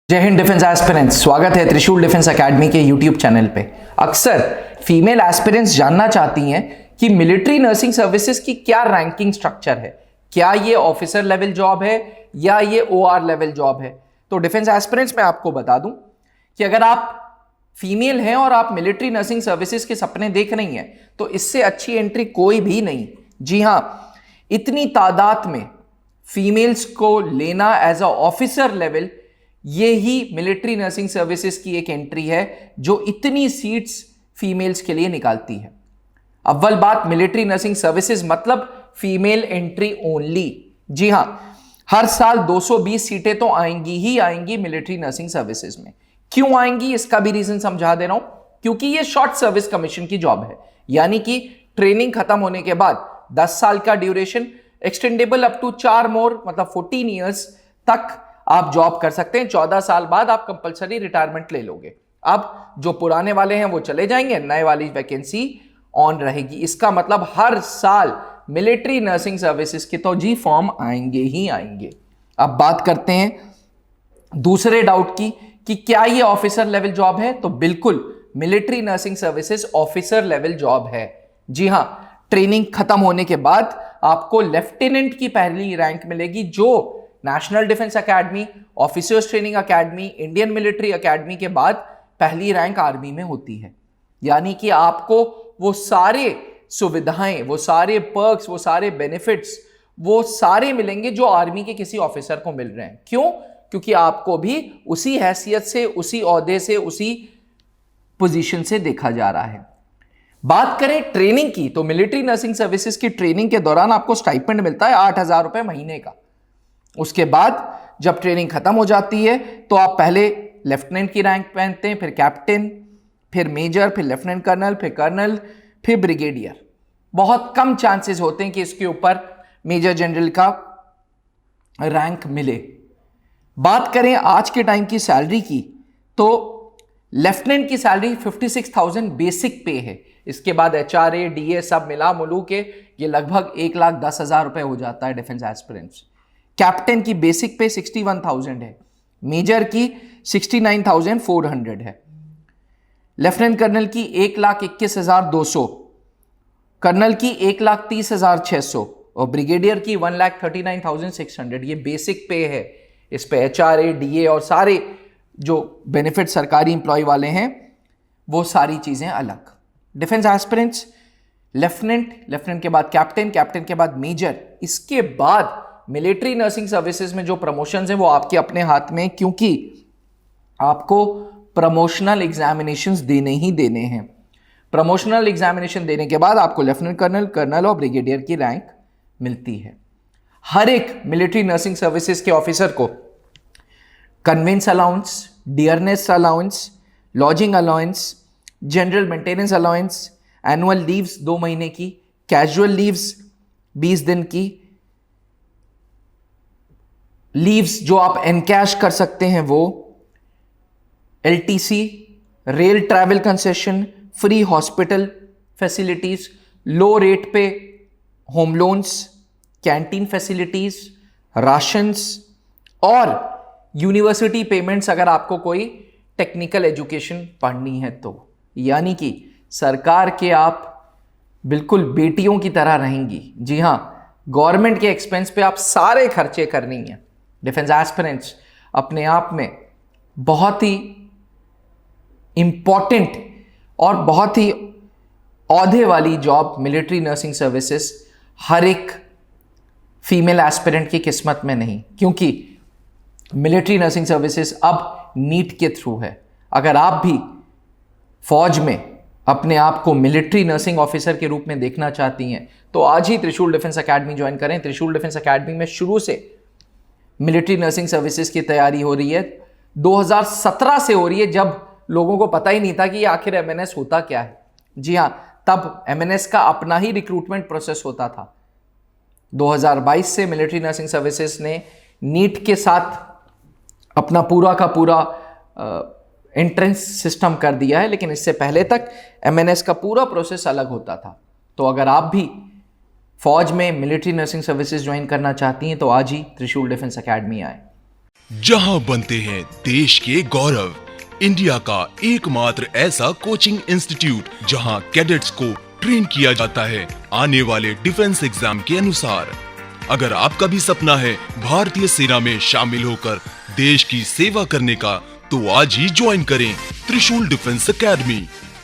जय Hind defence aspirants, स्वागत है त्रिशूल डिफेंस एकेडमी के यूट्यूब चैनल पे। अक्सर फीमेल एस्पिरेंट्स जानना चाहती हैं कि मिलिट्री नर्सिंग सर्विसेज की क्या रैंकिंग स्ट्रक्चर है, क्या ये ऑफिसर लेवल जॉब है या ये ओआर लेवल जॉब है। तो डिफेंस एस्पिरेंट्स मैं आपको बता दूं कि अगर आप फीमेल हैं और आप मिलिट्री नर्सिंग सर्विसेज के सपने देख रही हैं तो इससे अच्छी एंट्री कोई भी नहीं। जी हां, इतनी तादाद में फीमेल्स को लेना एज अ ऑफिसर लेवल, ये ही मिलिट्री नर्सिंग सर्विसेज की एक एंट्री है जो इतनी सीट्स फीमेल्स के लिए निकालती है। अव्वल बात, मिलिट्री नर्सिंग सर्विसेज मतलब फीमेल एंट्री ओनली। जी हां, हर साल 220 सीटें तो आएंगी ही आएंगी मिलिट्री नर्सिंग सर्विसेज में। क्यों आएंगी इसका भी रीजन समझा दे रहा हूं। क्योंकि ये शॉर्ट सर्विस कमीशन की जॉब है, यानी कि ट्रेनिंग खत्म होने के बाद 10 साल का ड्यूरेशन, एक्सटेंडेबल अप टू 4 मोर मतलब 14 ईयर्स तक आप जॉब कर सकते हैं। 14 साल बाद आप कंपलसरी रिटायरमेंट ले लोगे। अब जो पुराने वाले हैं वो चले जाएंगे, नए वाली वैकेंसी ऑन रहेगी। इसका मतलब हर साल मिलिट्री नर्सिंग सर्विसेज के तो जी फॉर्म आएंगे ही आएंगे। अब बात करते हैं दूसरे डाउट की कि क्या ये ऑफिसर लेवल जॉब है। तो बिल्कुल, military nursing services officer level job है। जी हां, ट्रेनिंग खत्म होने के बाद आपको लेफ्टिनेंट की पहली रैंक मिलेगी, जो national defence academy, officers training academy, Indian military academy के बाद पहली रैंक आर्मी में होती है। यानी कि आपको वो सारे सुविधाएं, वो सारे पर्क्स, वो सारे बेनिफिट्स, वो सारे मिलेंगे जो आर्मी के किसी ऑफिसर को मिल रहे हैं। क्यों? क्योंकि आपको भी उसी हैसियत से, उसी ओहदे से, उसी पोजीशन से देखा जा रहा है। बात करें ट्रेनिंग की, तो मिलिट्री नर्सिंग सर्विसेज की ट्रेनिंग के दौरान आपको स्टाइपेंड मिलता है 8,000 रुपए महीने का। उसके बाद जब ट्रेनिंग खत्म हो जाती है तो आप पहले लेफ्टिनेंट की रैंक पहनते हैं, फिर कैप्टन, फिर मेजर, फिर लेफ्टिनेंट कर्नल, फिर कर्नल, फिर ब्रिगेडियर। बहुत कम चांसेस होते हैं कि इसके ऊपर मेजर जनरल का रैंक मिले। बात करें आज के टाइम की सैलरी की, तो लेफ्टिनेंट की सैलरी 56,000 बेसिक पे है। इसके बाद HRA, DA सब मिला मुलू के ये लगभग 1,10,000 रुपए हो जाता है डिफेंस एस्पिरेंट्स। कैप्टन की बेसिक पे 61,000 है, मेजर की 69,400 है, लेफ्टिनेंट कर्नल की 1,21,200, कर्नल की 1,30,600 और ब्रिगेडियर की 1,39,600। ये बेसिक पे है। इस पे HRA, DA और सारे जो बेनिफिट सरकारी इंप्लॉय वाले हैं वो सारी चीजें अलग। डिफेंस एस्पिरेंट्स लेफ्टिनेंट के बाद कैप्टन, कैप्टन के बाद मेजर, इसके बाद मिलिट्री नर्सिंग सर्विसेज में जो प्रमोशंस हैं वो आपके अपने हाथ में, क्योंकि आपको प्रमोशनल एग्जामिनेशंस देने ही देने हैं। प्रमोशनल एग्जामिनेशन देने के बाद आपको लेफ्टिनेंट कर्नल, कर्नल और ब्रिगेडियर की रैंक मिलती है। हर एक मिलिट्री नर्सिंग सर्विसेज के ऑफिसर को convince allowance, dearness allowance, lodging allowance, general maintenance allowance, annual leaves 2 महीने की, कैजुअल लीव्स 20 दिन की, लीव्स जो आप एनकैश कर सकते हैं वो, LTC, rail travel concession, free hospital facilities, low rate पे home loans, canteen facilities, rations और यूनिवर्सिटी पेमेंट्स अगर आपको कोई टेक्निकल एजुकेशन पढ़नी है तो। यानी कि सरकार के आप बिल्कुल बेटियों की तरह रहेंगी। जी हां, गवर्नमेंट के एक्सपेंस पे आप सारे खर्चे करनी है। डिफेंस एस्पिरेंट्स अपने आप में बहुत ही इंपॉर्टेंट और बहुत ही औहदे वाली जॉब मिलिट्री नर्सिंग सर्विसेज हर एक फीमेल एस्पिरेंट की किस्मत में नहीं, क्योंकि मिलिट्री नर्सिंग सर्विसेज अब नीट के थ्रू है। अगर आप भी फौज में अपने आप को मिलिट्री नर्सिंग ऑफिसर के रूप में देखना चाहती हैं तो आज ही त्रिशूल डिफेंस एकेडमी ज्वाइन करें। त्रिशूल डिफेंस एकेडमी में शुरू से मिलिट्री नर्सिंग सर्विसेज की तैयारी हो रही है। 2017 से हो रही है, जब लोगों को पता ही नहीं था कि ये आखिर MNS होता क्या है। जी हां, तब MNS का अपना ही रिक्रूटमेंट प्रोसेस होता था। 2022 से मिलिट्री नर्सिंग सर्विसेज ने नीट के साथ अपना पूरा का पूरा एंट्रेंस सिस्टम कर दिया है, लेकिन इससे पहले तक MNS का पूरा प्रोसेस अलग होता था। तो अगर आप भी फौज में मिलिट्री नर्सिंग सर्विसेज ज्वाइन करना चाहती हैं तो आज ही त्रिशूल डिफेंस एकेडमी आए। जहां बनते हैं देश के गौरव। इंडिया का एकमात्र ऐसा कोचिंग इंस्टीट्यूट जहां कैडेट्स को ट्रेन किया जाता है आने वाले डिफेंस एग्जाम के अनुसार। अगर आपका भी सपना है भारतीय सेना में शामिल होकर देश की सेवा करने का, तो आज ही ज्वाइन करें त्रिशूल डिफेंस एकेडमी।